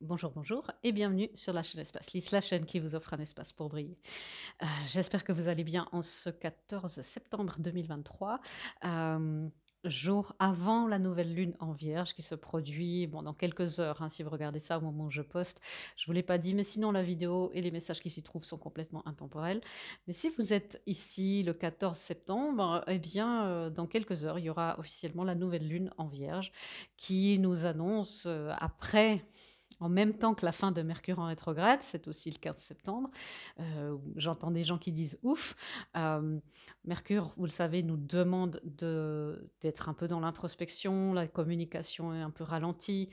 Bonjour, bonjour et bienvenue sur la chaîne Espace Lys, la chaîne qui vous offre un espace pour briller. J'espère que vous allez bien en ce 14 septembre 2023, jour avant la nouvelle lune en Vierge qui se produit bon, dans quelques heures, hein, si vous regardez ça au moment où je poste. Je ne vous l'ai pas dit, mais sinon la vidéo et les messages qui s'y trouvent sont complètement intemporels. Mais si vous êtes ici le 14 septembre, eh bien, dans quelques heures, il y aura officiellement la nouvelle lune en Vierge qui nous annonce, après en même temps que la fin de Mercure en rétrograde, c'est aussi le 15 septembre. J'entends des gens qui disent ouf. Mercure, vous le savez, nous demande d'être un peu dans l'introspection, la communication est un peu ralentie.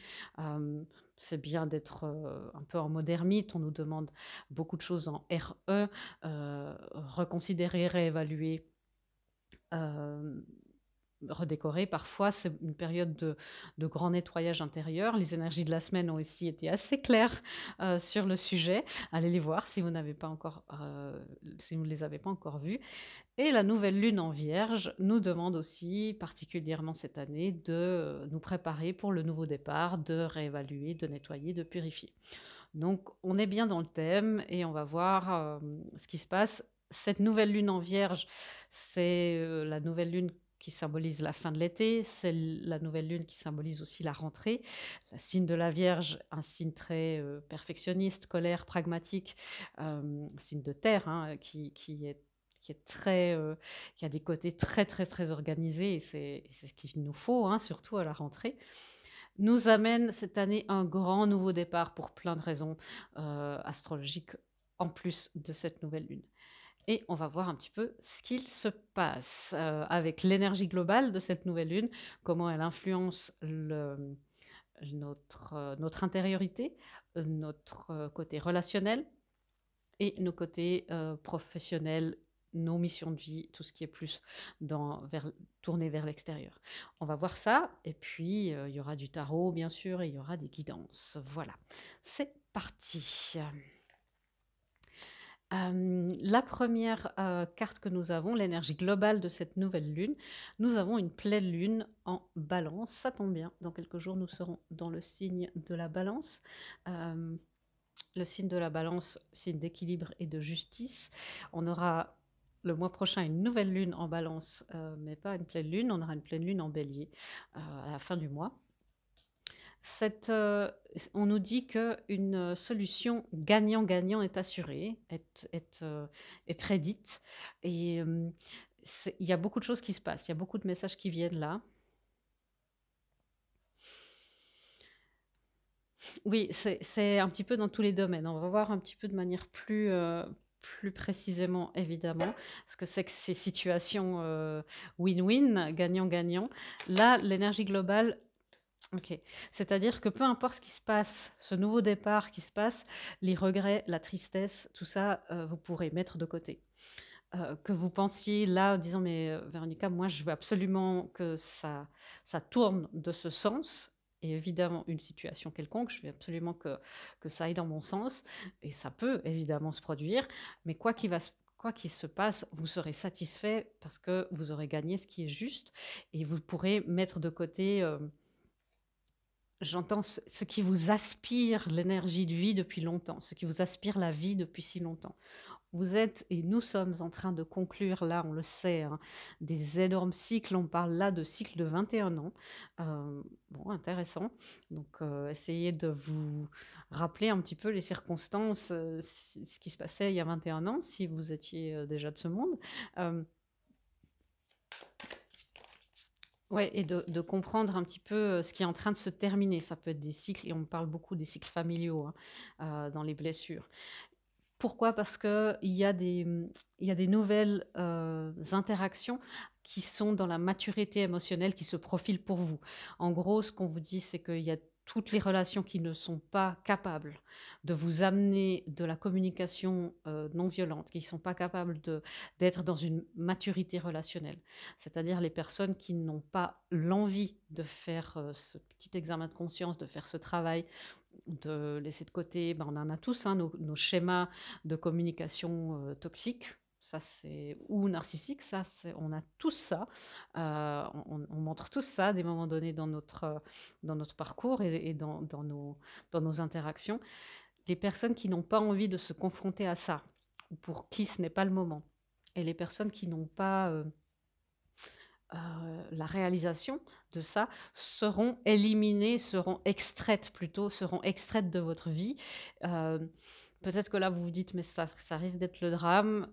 C'est bien d'être un peu en mode ermite. On nous demande beaucoup de choses en RE, reconsidérer, réévaluer. euh, Redécorer. Parfois, c'est une période de grand nettoyage intérieur. Les énergies de la semaine ont aussi été assez claires sur le sujet. Allez les voir si vous n'avez pas encore, si vous ne les avez pas encore vues. Et la nouvelle lune en Vierge nous demande aussi, particulièrement cette année, de nous préparer pour le nouveau départ, de réévaluer, de nettoyer, de purifier. Donc, on est bien dans le thème et on va voir ce qui se passe. Cette nouvelle lune en Vierge, c'est la nouvelle lune qui symbolise la fin de l'été, c'est la nouvelle lune qui symbolise aussi la rentrée. Le signe de la Vierge, un signe très perfectionniste, colère, pragmatique, signe de terre, hein, qui est très, qui a des côtés très très très organisés et c'est ce qu'il nous faut, hein, surtout à la rentrée, nous amène cette année un grand nouveau départ pour plein de raisons astrologiques en plus de cette nouvelle lune. Et on va voir un petit peu ce qu'il se passe avec l'énergie globale de cette nouvelle lune, comment elle influence notre intériorité, notre côté relationnel et nos côtés professionnels, nos missions de vie, tout ce qui est plus tourné vers l'extérieur. On va voir ça, et puis il y aura du tarot, bien sûr, et il y aura des guidances. Voilà, c'est parti. La première carte que nous avons, l'énergie globale de cette nouvelle lune, nous avons une pleine lune en balance. Ça tombe bien, dans quelques jours, nous serons dans le signe de la balance. Le signe de la balance, signe d'équilibre et de justice. On aura le mois prochain une nouvelle lune en balance, mais pas une pleine lune. On aura une pleine lune en bélier à la fin du mois. On nous dit qu'une solution gagnant-gagnant est assurée, est prédite. Et il y a beaucoup de choses qui se passent, il y a beaucoup de messages qui viennent là. Oui, c'est un petit peu dans tous les domaines. On va voir un petit peu de manière plus précisément, évidemment, ce que c'est que ces situations win-win, gagnant-gagnant. Là, l'énergie globale, ok. C'est-à-dire que peu importe ce qui se passe, ce nouveau départ qui se passe, les regrets, la tristesse, tout ça, vous pourrez mettre de côté. Que vous pensiez là, en disant, mais Véronica, moi, je veux absolument que ça tourne de ce sens. Et évidemment, une situation quelconque, je veux absolument que ça aille dans mon sens. Et ça peut évidemment se produire. Mais quoi qu'il se passe, vous serez satisfait parce que vous aurez gagné ce qui est juste. Et vous pourrez mettre de côté... j'entends ce qui vous aspire l'énergie de vie depuis longtemps, ce qui vous aspire la vie depuis si longtemps. Vous êtes, et nous sommes en train de conclure, là, on le sait, hein, des énormes cycles. On parle là de cycles de 21 ans. Bon, intéressant. Donc, essayez de vous rappeler un petit peu les circonstances, ce qui se passait il y a 21 ans, si vous étiez déjà de ce monde. Ouais, et de comprendre un petit peu ce qui est en train de se terminer. Ça peut être des cycles, et on parle beaucoup des cycles familiaux, hein, dans les blessures. Pourquoi? Parce qu'il il y a des nouvelles interactions qui sont dans la maturité émotionnelle qui se profilent pour vous. En gros, ce qu'on vous dit, c'est qu'il y a toutes les relations qui ne sont pas capables de vous amener de la communication non violente, qui ne sont pas capables d'être dans une maturité relationnelle. C'est-à-dire les personnes qui n'ont pas l'envie de faire ce petit examen de conscience, de faire ce travail, de laisser de côté, ben on en a tous, hein, nos schémas de communication toxiques. ça c'est ou narcissique, ça c'est, on a tous ça, on montre tous ça à des moments donnés dans notre parcours et dans nos interactions. Les personnes qui n'ont pas envie de se confronter à ça, ou pour qui ce n'est pas le moment, et les personnes qui n'ont pas la réalisation de ça seront éliminées, seront extraites plutôt, seront extraites de votre vie. Euh, Peut-être que là vous vous dites mais ça risque d'être le drame.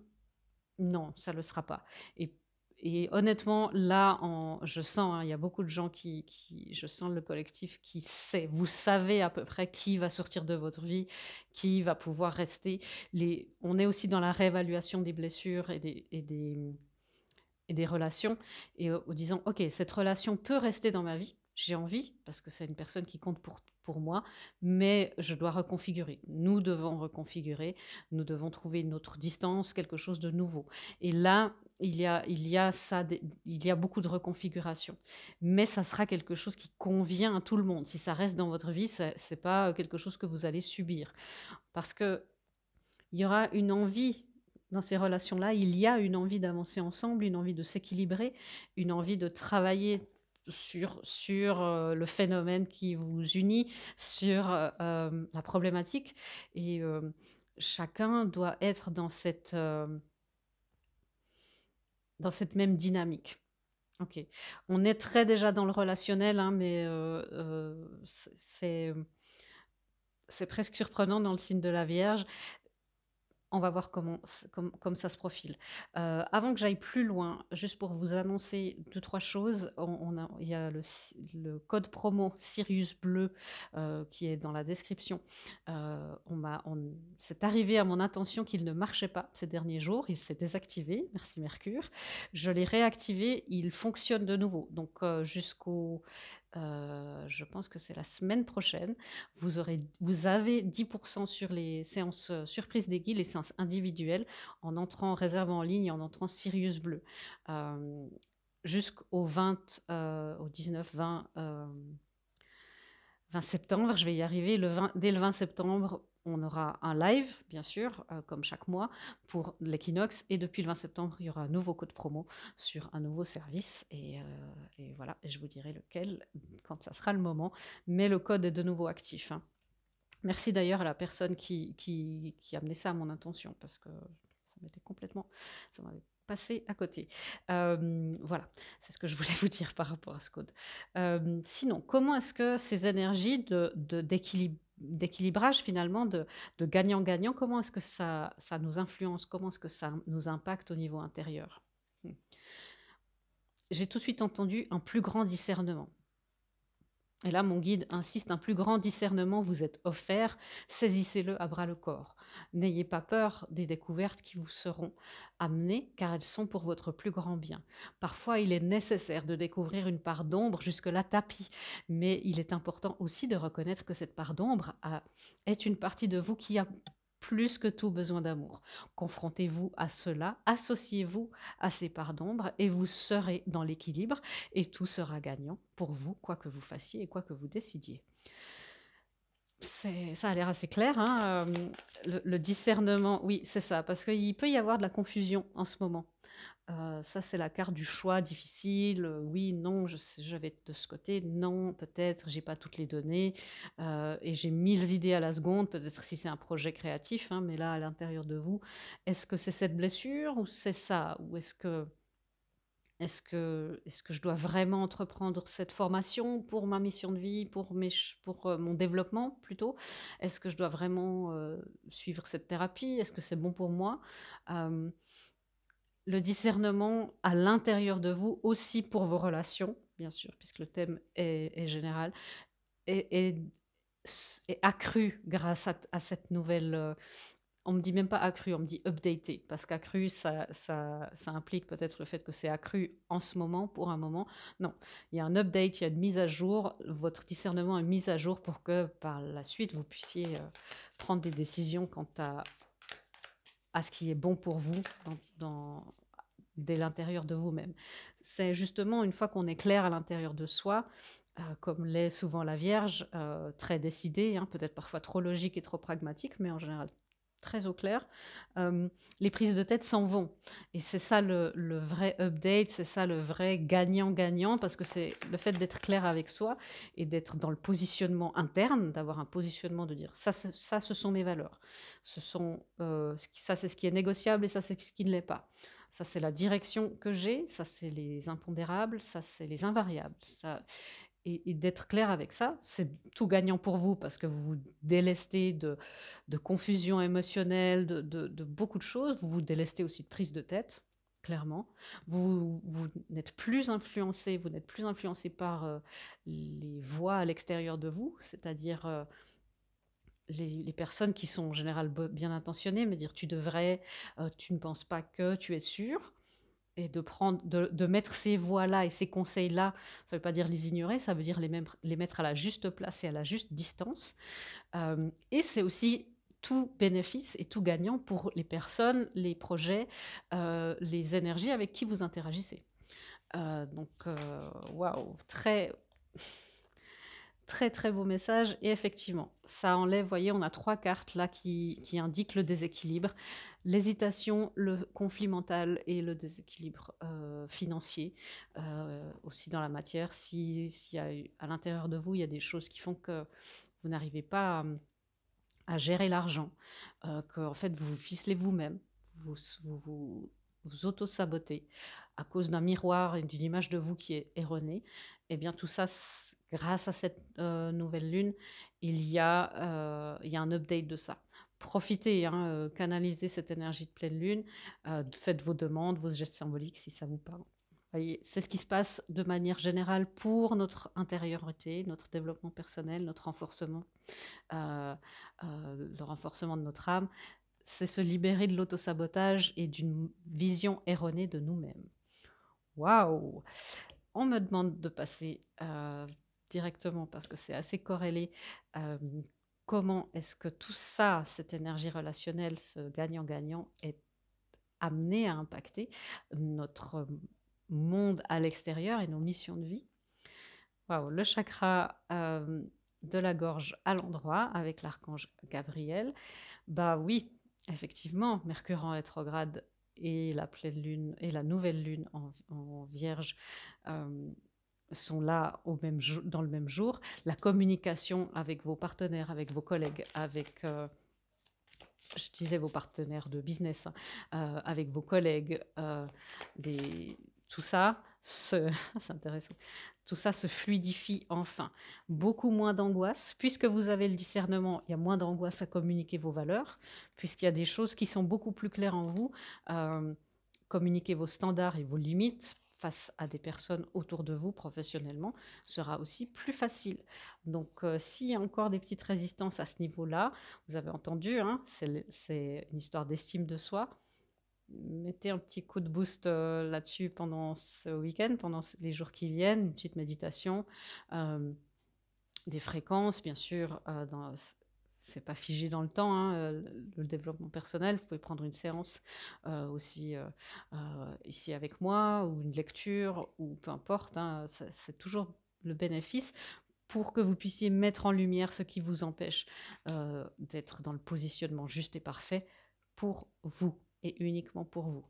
Non, ça ne le sera pas. Et, et honnêtement, là, je sens, hein, il y a beaucoup de gens je sens le collectif qui sait. Vous savez à peu près qui va sortir de votre vie, qui va pouvoir rester. On est aussi dans la réévaluation des blessures et des relations, et en disant, OK, cette relation peut rester dans ma vie, j'ai envie, parce que c'est une personne qui compte pour moi, mais je dois reconfigurer. Nous devons reconfigurer, nous devons trouver une autre distance, quelque chose de nouveau. Et là, il y a ça, il y a beaucoup de reconfiguration. Mais ça sera quelque chose qui convient à tout le monde. Si ça reste dans votre vie, c'est pas quelque chose que vous allez subir. Parce que il y aura une envie dans ces relations-là, il y a une envie d'avancer ensemble, une envie de s'équilibrer, une envie de travailler sur le phénomène qui vous unit, sur la problématique. Et chacun doit être dans cette même dynamique. Ok. On est très déjà dans le relationnel, hein, mais c'est presque surprenant dans le signe de la Vierge. On va voir comme ça se profile. Avant que j'aille plus loin, juste pour vous annoncer 2-3 choses, il y a le code promo Sirius Bleu qui est dans la description. C'est arrivé à mon attention qu'il ne marchait pas ces derniers jours, il s'est désactivé, merci Mercure. Je l'ai réactivé, il fonctionne de nouveau. Donc je pense que c'est la semaine prochaine, vous avez 10% sur les séances surprises des guides, les séances individuelles, en entrant, réservant en ligne, en entrant Sirius Bleu. Jusqu'au 19, 20 septembre, je vais y arriver. Dès le 20 septembre, on aura un live, bien sûr, comme chaque mois, pour l'équinoxe. Et depuis le 20 septembre, il y aura un nouveau code promo sur un nouveau service. Et voilà, je vous dirai lequel quand ça sera le moment. Mais le code est de nouveau actif, hein. Merci d'ailleurs à la personne qui a amené ça à mon attention, parce que ça m'avait passé à côté. Voilà, c'est ce que je voulais vous dire par rapport à ce code. Sinon, comment est-ce que ces énergies d'équilibrage finalement, de gagnant-gagnant, comment est-ce que ça nous influence, comment est-ce que ça nous impacte au niveau intérieur? J'ai tout de suite entendu un plus grand discernement. Et là, mon guide insiste, un plus grand discernement vous est offert, saisissez-le à bras le corps. N'ayez pas peur des découvertes qui vous seront amenées, car elles sont pour votre plus grand bien. Parfois, il est nécessaire de découvrir une part d'ombre jusque-là tapis, mais il est important aussi de reconnaître que cette part d'ombre est une partie de vous qui a plus que tout besoin d'amour. Confrontez-vous à cela, associez-vous à ces parts d'ombre et vous serez dans l'équilibre et tout sera gagnant pour vous, quoi que vous fassiez et quoi que vous décidiez. Ça a l'air assez clair, hein, le discernement, oui, c'est ça, parce qu'il peut y avoir de la confusion en ce moment. Ça, c'est la carte du choix difficile. Oui, non, je vais de ce côté. Non, peut-être, j'ai pas toutes les données. Et j'ai 1000 idées à la seconde, peut-être si c'est un projet créatif, hein, mais là, à l'intérieur de vous, est-ce que c'est cette blessure ou c'est ça? Ou est-ce que je dois vraiment entreprendre cette formation pour ma mission de vie, pour mon développement plutôt? Est-ce que je dois vraiment suivre cette thérapie? Est-ce que c'est bon pour moi? Le discernement à l'intérieur de vous, aussi pour vos relations, bien sûr, puisque le thème est général, est accru grâce à cette nouvelle... on me dit même pas accru, on me dit updaté, parce qu'accru, ça implique peut-être le fait que c'est accru en ce moment, pour un moment. Non, il y a un update, il y a une mise à jour, votre discernement est mis à jour pour que par la suite, vous puissiez prendre des décisions quant à ce qui est bon pour vous dès l'intérieur de vous-même. C'est justement une fois qu'on est clair à l'intérieur de soi, comme l'est souvent la Vierge, très décidée, hein, peut-être parfois trop logique et trop pragmatique, mais en général très au clair, les prises de tête s'en vont. Et c'est ça le vrai update, c'est ça le vrai gagnant-gagnant, parce que c'est le fait d'être clair avec soi et d'être dans le positionnement interne, d'avoir un positionnement de dire ça, ça ce sont mes valeurs. Ça, c'est ce qui est négociable et ça, c'est ce qui ne l'est pas. Ça, c'est la direction que j'ai, ça, c'est les impondérables, ça, c'est les invariables. Et d'être clair avec ça, c'est tout gagnant pour vous parce que vous vous délestez de confusion émotionnelle, de beaucoup de choses. Vous vous délestez aussi de prise de tête, clairement. Vous n'êtes plus influencé, vous n'êtes plus influencé par les voix à l'extérieur de vous, c'est-à-dire les personnes qui sont en général bien intentionnées, me dire tu devrais, tu ne penses pas que, tu es sûr. Et de mettre ces voix-là et ces conseils-là, ça ne veut pas dire les ignorer, ça veut dire les mettre à la juste place et à la juste distance. Et c'est aussi tout bénéfice et tout gagnant pour les personnes, les projets, les énergies avec qui vous interagissez. Donc, waouh, très très beau message. Et effectivement, ça enlève, vous voyez, on a 3 cartes là qui indiquent le déséquilibre, l'hésitation, le conflit mental et le déséquilibre financier, aussi dans la matière. S'il y a à l'intérieur de vous, il y a des choses qui font que vous n'arrivez pas à gérer l'argent, que en fait vous vous ficelez vous-même, vous auto-sabotez à cause d'un miroir et d'une image de vous qui est erronée. Et bien tout ça, grâce à cette nouvelle lune, il y a un update de ça. Profitez, hein, canalisez cette énergie de pleine lune, faites vos demandes, vos gestes symboliques si ça vous parle. Voyez, c'est ce qui se passe de manière générale pour notre intériorité, notre développement personnel, notre renforcement, le renforcement de notre âme. C'est se libérer de l'autosabotage et d'une vision erronée de nous-mêmes. Waouh! On me demande de passer directement, parce que c'est assez corrélé, comment est-ce que tout ça, cette énergie relationnelle, ce gagnant-gagnant, est amené à impacter notre monde à l'extérieur et nos missions de vie. Waouh, le chakra de la gorge à l'endroit avec l'archange Gabriel. Bah oui, effectivement, Mercure en rétrograde et la pleine lune et la nouvelle lune en Vierge sont là dans le même jour. La communication avec vos partenaires, avec vos collègues, avec je disais vos partenaires de business, hein, avec vos collègues, tout ça, c'est intéressant. Tout ça se fluidifie enfin. Beaucoup moins d'angoisse. Puisque vous avez le discernement, il y a moins d'angoisse à communiquer vos valeurs, puisqu'il y a des choses qui sont beaucoup plus claires en vous. Communiquer vos standards et vos limites face à des personnes autour de vous professionnellement sera aussi plus facile. Donc, s'il y a encore des petites résistances à ce niveau-là, vous avez entendu, hein, c'est une histoire d'estime de soi. Mettez un petit coup de boost là-dessus pendant ce week-end, pendant les jours qui viennent, une petite méditation, des fréquences, bien sûr. C'est pas figé dans le temps, hein, le développement personnel. Vous pouvez prendre une séance aussi ici avec moi, ou une lecture, ou peu importe. Hein, c'est toujours le bénéfice pour que vous puissiez mettre en lumière ce qui vous empêche d'être dans le positionnement juste et parfait pour vous et uniquement pour vous.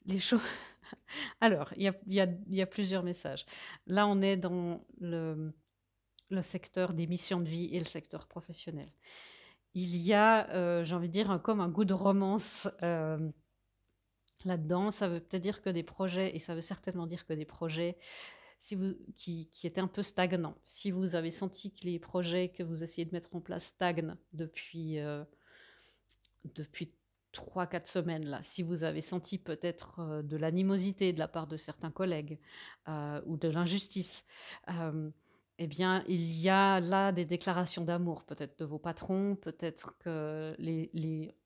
Les choses. Alors, il y a plusieurs messages. Là, on est dans le secteur des missions de vie et le secteur professionnel. Il y a, j'ai envie de dire, comme un goût de romance là-dedans. Ça veut peut-être dire que des projets, et ça veut certainement dire que des projets qui étaient un peu stagnants. Si vous avez senti que les projets que vous essayez de mettre en place stagnent depuis 3-4 semaines, là, si vous avez senti peut-être de l'animosité de la part de certains collègues ou de l'injustice, eh bien, il y a là des déclarations d'amour, peut-être de vos patrons, peut-être que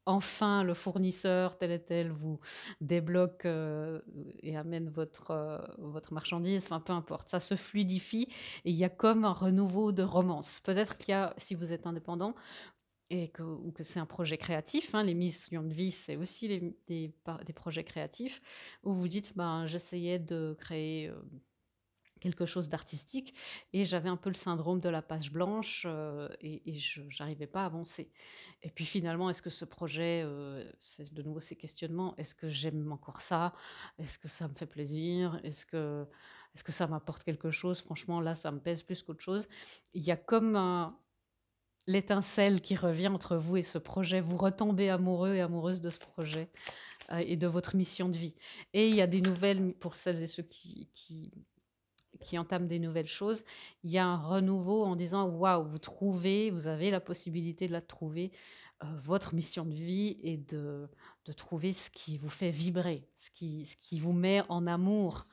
enfin le fournisseur tel et tel vous débloque et amène votre marchandise, enfin peu importe, ça se fluidifie et il y a comme un renouveau de romance. Peut-être qu'il y a, si vous êtes indépendant, ou que c'est un projet créatif, hein, les missions de vie, c'est aussi des projets créatifs, où vous dites, ben, j'essayais de créer quelque chose d'artistique, et j'avais un peu le syndrome de la page blanche, et je n'arrivais pas à avancer. Et puis finalement, est-ce que ce projet, c'est de nouveau ces questionnements, est-ce que j'aime encore ça? Est-ce que ça me fait plaisir? Est-ce que ça m'apporte quelque chose? Franchement, là, ça me pèse plus qu'autre chose. Il y a comme l'étincelle qui revient entre vous et ce projet. Vous retombez amoureux et amoureuse de ce projet, et de votre mission de vie. Et il y a des nouvelles, pour celles et ceux qui entament des nouvelles choses, il y a un renouveau en disant waouh, vous avez la possibilité de la trouver, votre mission de vie, et de trouver ce qui vous fait vibrer, ce qui vous met en amour,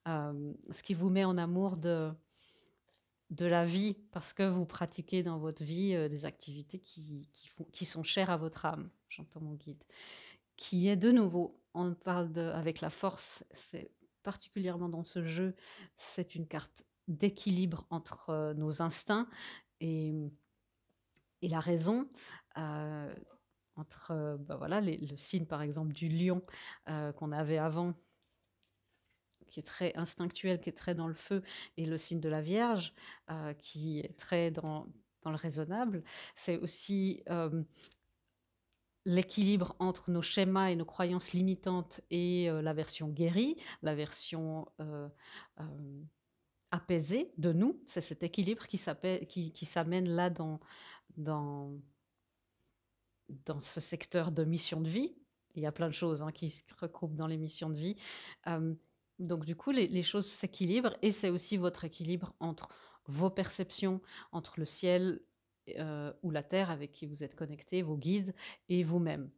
ce qui vous met en amour de la vie, parce que vous pratiquez dans votre vie des activités qui sont chères à votre âme. J'entends mon guide. Qui est de nouveau, on parle avec la force, c'est particulièrement dans ce jeu, c'est une carte d'équilibre entre nos instincts et, et la raison, euh, entre voilà, le signe par exemple du lion qu'on avait avant, qui est très instinctuel, qui est très dans le feu, et le signe de la Vierge, qui est très dans le raisonnable. C'est aussi l'équilibre entre nos schémas et nos croyances limitantes et la version guérie, la version apaisée de nous. C'est cet équilibre qui s'amène là dans, dans ce secteur de mission de vie. Il y a plein de choses qui se regroupent dans les missions de vie. Donc du coup, les choses s'équilibrent, et c'est aussi votre équilibre entre vos perceptions, entre le ciel ou la terre avec qui vous êtes connecté, vos guides, et vous-même,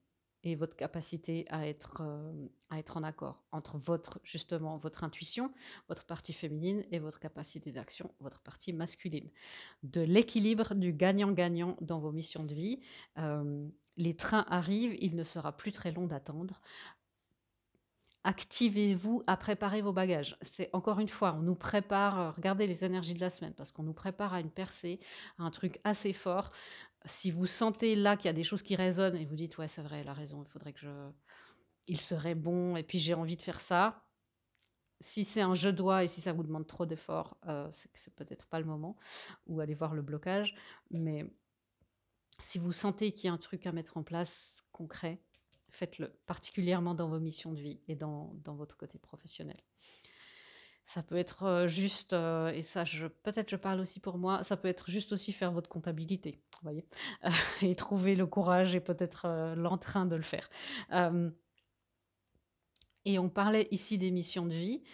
et votre capacité à être en accord entre justement votre intuition, votre partie féminine, et votre capacité d'action, votre partie masculine. De l'équilibre, du gagnant-gagnant dans vos missions de vie. Les trains arrivent, il ne sera plus très long d'attendre. Activez-vous à préparer vos bagages. C'est encore une fois, on nous prépare, regardez les énergies de la semaine, parce qu'on nous prépare à une percée, à un truc assez fort. Si vous sentez là qu'il y a des choses qui résonnent et vous dites ouais, c'est vrai, elle a raison, il serait bon, et puis j'ai envie de faire ça. Si c'est un je dois, et si ça vous demande trop d'efforts, c'est que c'est peut-être pas le moment, ou aller voir le blocage. Mais si vous sentez qu'il y a un truc à mettre en place concret, faites-le, particulièrement dans vos missions de vie et dans votre côté professionnel. Ça peut être juste, et ça, peut-être je parle aussi pour moi, ça peut être juste aussi faire votre comptabilité, vous voyez, et trouver le courage et peut-être l'entrain de le faire. Et on parlait ici des missions de vie,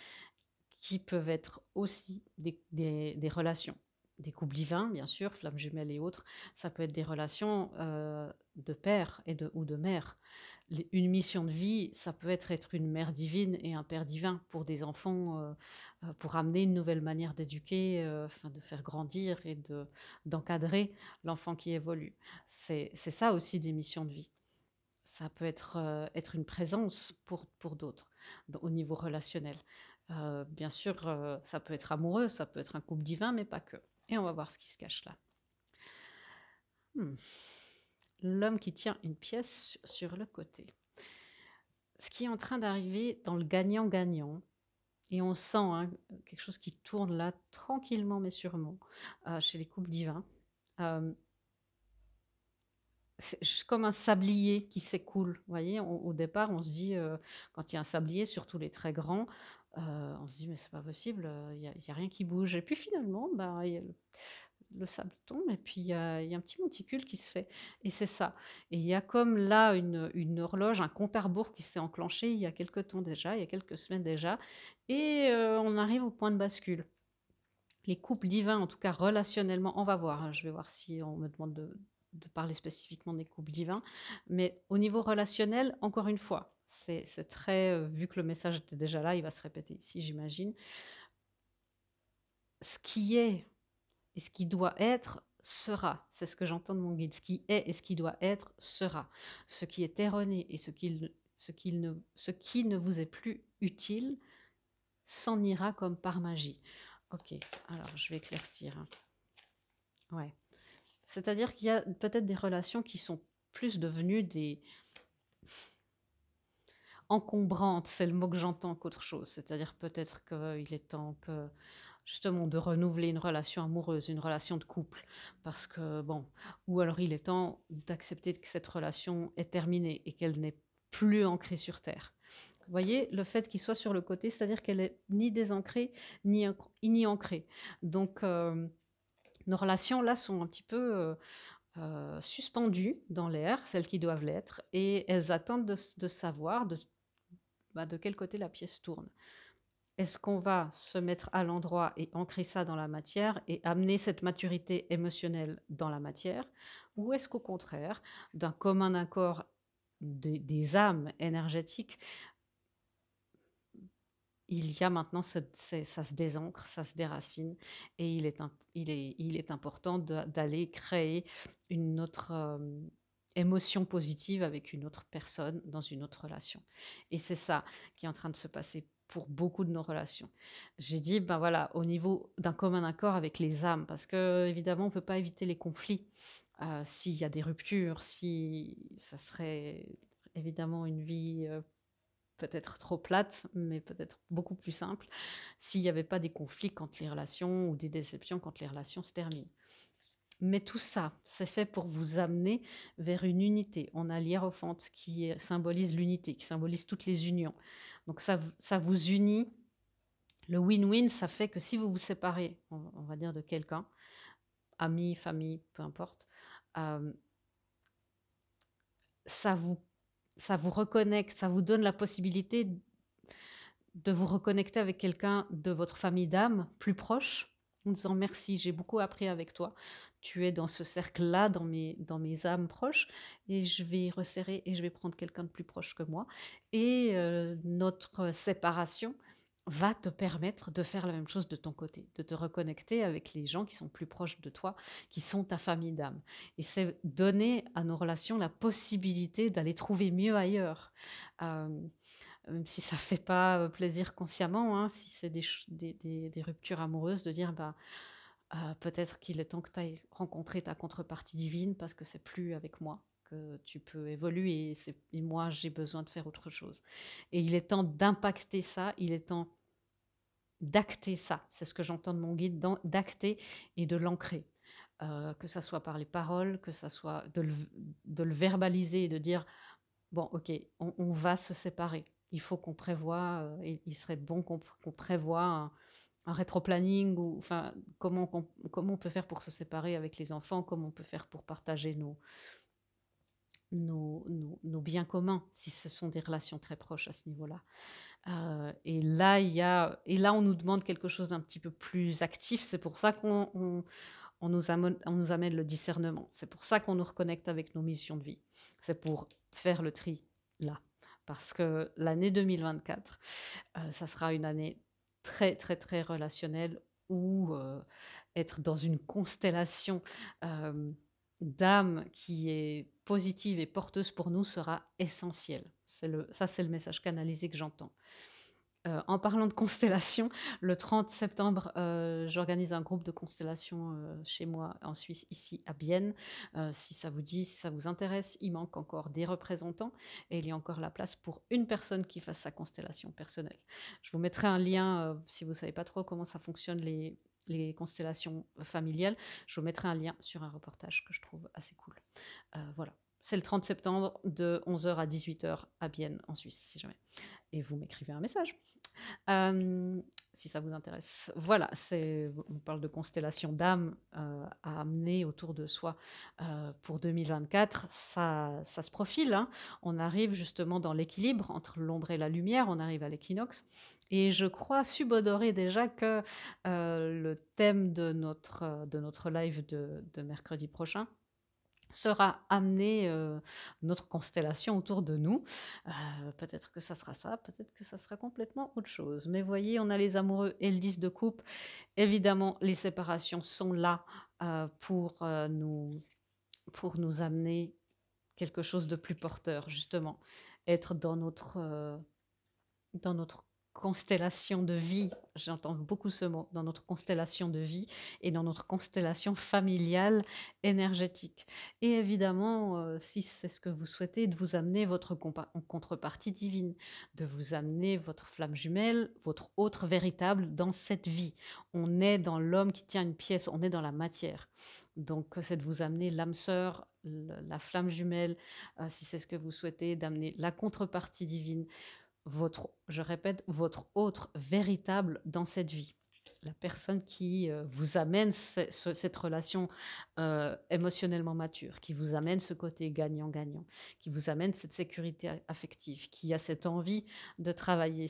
qui peuvent être aussi des relations. Des couples divins, bien sûr, flammes jumelles et autres. Ça peut être des relations de père ou de mère. Une mission de vie, ça peut être une mère divine et un père divin pour des enfants, pour amener une nouvelle manière d'éduquer, de faire grandir et d'encadrer l'enfant qui évolue. C'est ça aussi des missions de vie. Ça peut être une présence pour d'autres au niveau relationnel. Bien sûr, ça peut être amoureux, ça peut être un couple divin, mais pas que. Et on va voir ce qui se cache là. L'homme qui tient une pièce sur le côté. Ce qui est en train d'arriver dans le gagnant-gagnant, et on sent quelque chose qui tourne là tranquillement mais sûrement chez les couples divins. C'est comme un sablier qui s'écoule. Vous voyez, au départ, on se dit, quand il y a un sablier, surtout les très grands, on se dit, mais c'est pas possible, il n'y a rien qui bouge. Et puis finalement, le sable tombe, et puis il y a un petit monticule qui se fait. Et c'est ça. Et il y a comme là une horloge, un compte à rebours qui s'est enclenché il y a quelques temps déjà, il y a quelques semaines déjà, et on arrive au point de bascule. Les couples divins, en tout cas relationnellement, on va voir, je vais voir si on me demande de parler spécifiquement des couples divins, mais au niveau relationnel, encore une fois, c'est très, vu que le message était déjà là, il va se répéter ici, j'imagine. Ce qui est et ce qui doit être sera, c'est ce que j'entends de mon guide, ce qui est et ce qui doit être sera. Ce qui est erroné et ce qui ne vous est plus utile s'en ira comme par magie. Ok, alors je vais éclaircir. Ouais. C'est-à-dire qu'il y a peut-être des relations qui sont plus devenues des encombrantes, c'est le mot que j'entends, qu'autre chose. C'est-à-dire peut-être qu'il est temps que justement de renouveler une relation amoureuse, une relation de couple, parce que bon, ou alors il est temps d'accepter que cette relation est terminée et qu'elle n'est plus ancrée sur terre. Vous voyez, le fait qu'il soit sur le côté, c'est-à-dire qu'elle est ni désancrée, ni ancrée. Donc, nos relations là sont un petit peu suspendues dans l'air, celles qui doivent l'être, et elles attendent de savoir de quel côté la pièce tourne. Est-ce qu'on va se mettre à l'endroit et ancrer ça dans la matière et amener cette maturité émotionnelle dans la matière, ou est-ce qu'au contraire, d'un commun accord des âmes énergétiques, il y a maintenant, ça se désancre, ça se déracine, et il est important d'aller créer une autre émotion positive avec une autre personne dans une autre relation. Et c'est ça qui est en train de se passer pour beaucoup de nos relations. J'ai dit, ben voilà, au niveau d'un commun accord avec les âmes, parce que évidemment, on ne peut pas éviter les conflits. S'il y a des ruptures, si ça serait évidemment une vie peut-être trop plate, mais peut-être beaucoup plus simple, s'il n'y avait pas des conflits quand les relations, ou des déceptions quand les relations se terminent. Mais tout ça, c'est fait pour vous amener vers une unité. On a l'hiérophante qui symbolise l'unité, qui symbolise toutes les unions. Donc ça vous unit. Le win-win, ça fait que si vous vous séparez, on va dire, de quelqu'un, ami, famille, peu importe, euh, ça vous, ça vous reconnecte, ça vous donne la possibilité de vous reconnecter avec quelqu'un de votre famille d'âme plus proche, en disant merci, j'ai beaucoup appris avec toi. Tu es dans ce cercle-là, dans mes âmes proches, et je vais resserrer et je vais prendre quelqu'un de plus proche que moi. Et notre séparation va te permettre de faire la même chose de ton côté, de te reconnecter avec les gens qui sont plus proches de toi, qui sont ta famille d'âme. Et c'est donner à nos relations la possibilité d'aller trouver mieux ailleurs. Euh, Même si ça fait pas plaisir consciemment, hein, si c'est des ruptures amoureuses, de dire peut-être qu'il est temps que tu ailles rencontrer ta contrepartie divine parce que c'est plus avec moi que tu peux évoluer et moi j'ai besoin de faire autre chose. Et il est temps d'impacter ça, il est temps d'acter ça, c'est ce que j'entends de mon guide, d'acter et de l'ancrer. Que ça soit par les paroles, que ça soit de le verbaliser et de dire bon, ok, on va se séparer. Il faut qu'on prévoie, il serait bon qu'on prévoie un rétro-planning, ou enfin, comment on peut faire pour se séparer avec les enfants, comment on peut faire pour partager nos biens communs, si ce sont des relations très proches à ce niveau-là. Et là, on nous demande quelque chose d'un petit peu plus actif. C'est pour ça on nous amène le discernement. C'est pour ça qu'on nous reconnecte avec nos missions de vie. C'est pour faire le tri là. Parce que l'année 2024, ça sera une année très, très, très relationnelle où être dans une constellation d'âme qui est positive et porteuse pour nous sera essentiel. Ça, c'est le message canalisé que j'entends. En parlant de constellation, le 30 septembre, j'organise un groupe de constellation chez moi en Suisse, ici à Bienne. Si ça vous dit, si ça vous intéresse, il manque encore des représentants et il y a encore la place pour une personne qui fasse sa constellation personnelle. Je vous mettrai un lien si vous ne savez pas trop comment ça fonctionne les constellations familiales. Je vous mettrai un lien sur un reportage que je trouve assez cool. Voilà. C'est le 30 septembre de 11h à 18h à Bienne en Suisse, si jamais. Et vous m'écrivez un message. Si ça vous intéresse. Voilà, on parle de constellation d'âmes à amener autour de soi pour 2024. Ça se profile. Hein. On arrive justement dans l'équilibre entre l'ombre et la lumière. On arrive à l'équinoxe. Et je crois subodorer déjà que le thème de notre live de mercredi prochain sera amené notre constellation autour de nous. Peut-être que ça sera ça, peut-être que ça sera complètement autre chose. Mais voyez, on a les amoureux et le 10 de coupe. Évidemment, les séparations sont là pour nous amener quelque chose de plus porteur, justement. Être dans notre constellation de vie, j'entends beaucoup ce mot, dans notre constellation de vie et dans notre constellation familiale énergétique. Et évidemment, si c'est ce que vous souhaitez, de vous amener votre contrepartie divine, de vous amener votre flamme jumelle, votre autre véritable dans cette vie. On est dans l'homme qui tient une pièce, on est dans la matière. Donc, c'est de vous amener l'âme sœur, la flamme jumelle, si c'est ce que vous souhaitez, d'amener la contrepartie divine, je répète, votre autre véritable dans cette vie. La personne qui vous amène cette relation émotionnellement mature, qui vous amène ce côté gagnant-gagnant, qui vous amène cette sécurité affective, qui a cette envie de travailler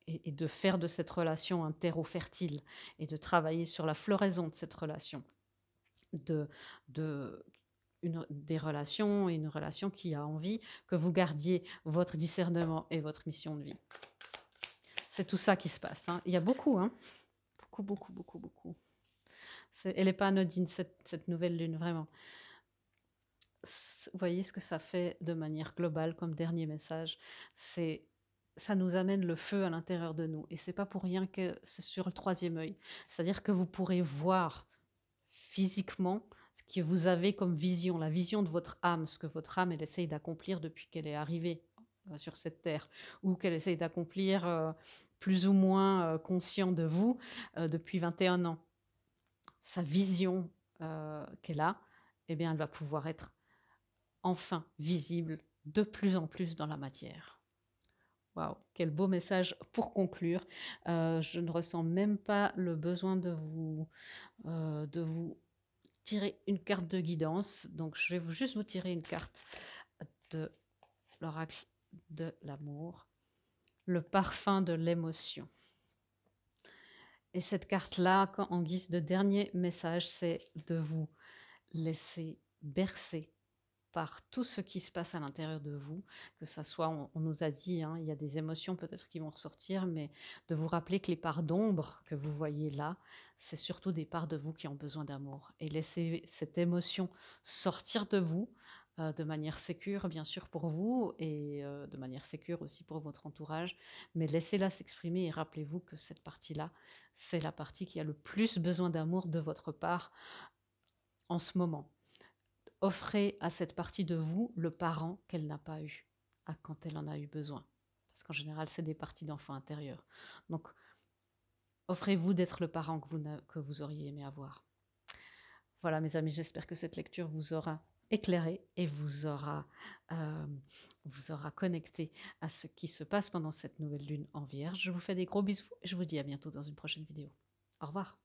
et de faire de cette relation un terreau fertile et de travailler sur la floraison de cette relation, des relations, une relation qui a envie que vous gardiez votre discernement et votre mission de vie. C'est tout ça qui se passe. Hein. Il y a beaucoup, hein. Beaucoup. Elle n'est pas anodine, cette nouvelle lune, vraiment. Vous voyez ce que ça fait de manière globale comme dernier message. Ça nous amène le feu à l'intérieur de nous. Et c'est pas pour rien que c'est sur le troisième œil. C'est-à-dire que vous pourrez voir physiquement ce que vous avez comme vision, la vision de votre âme, ce que votre âme elle essaye d'accomplir depuis qu'elle est arrivée sur cette terre, ou qu'elle essaye d'accomplir plus ou moins conscient de vous depuis 21 ans. Sa vision qu'elle a, eh bien, elle va pouvoir être enfin visible de plus en plus dans la matière. Waouh, quel beau message pour conclure. Je ne ressens même pas le besoin de vous tirer une carte de guidance. Donc, je vais juste vous tirer une carte de l'oracle de l'amour, le parfum de l'émotion. Et cette carte-là, en guise de dernier message, c'est de vous laisser bercer par tout ce qui se passe à l'intérieur de vous, que ça soit, on nous a dit, hein, il y a des émotions peut-être qui vont ressortir, mais de vous rappeler que les parts d'ombre que vous voyez là, c'est surtout des parts de vous qui ont besoin d'amour. Et laissez cette émotion sortir de vous, de manière sécure, bien sûr, pour vous, et de manière sécure aussi pour votre entourage, mais laissez-la s'exprimer et rappelez-vous que cette partie-là, c'est la partie qui a le plus besoin d'amour de votre part en ce moment. Offrez à cette partie de vous le parent qu'elle n'a pas eu, quand elle en a eu besoin. Parce qu'en général, c'est des parties d'enfants intérieurs. Donc, offrez-vous d'être le parent que vous auriez aimé avoir. Voilà, mes amis, j'espère que cette lecture vous aura éclairé et vous aura connecté à ce qui se passe pendant cette nouvelle lune en Vierge. Je vous fais des gros bisous et je vous dis à bientôt dans une prochaine vidéo. Au revoir.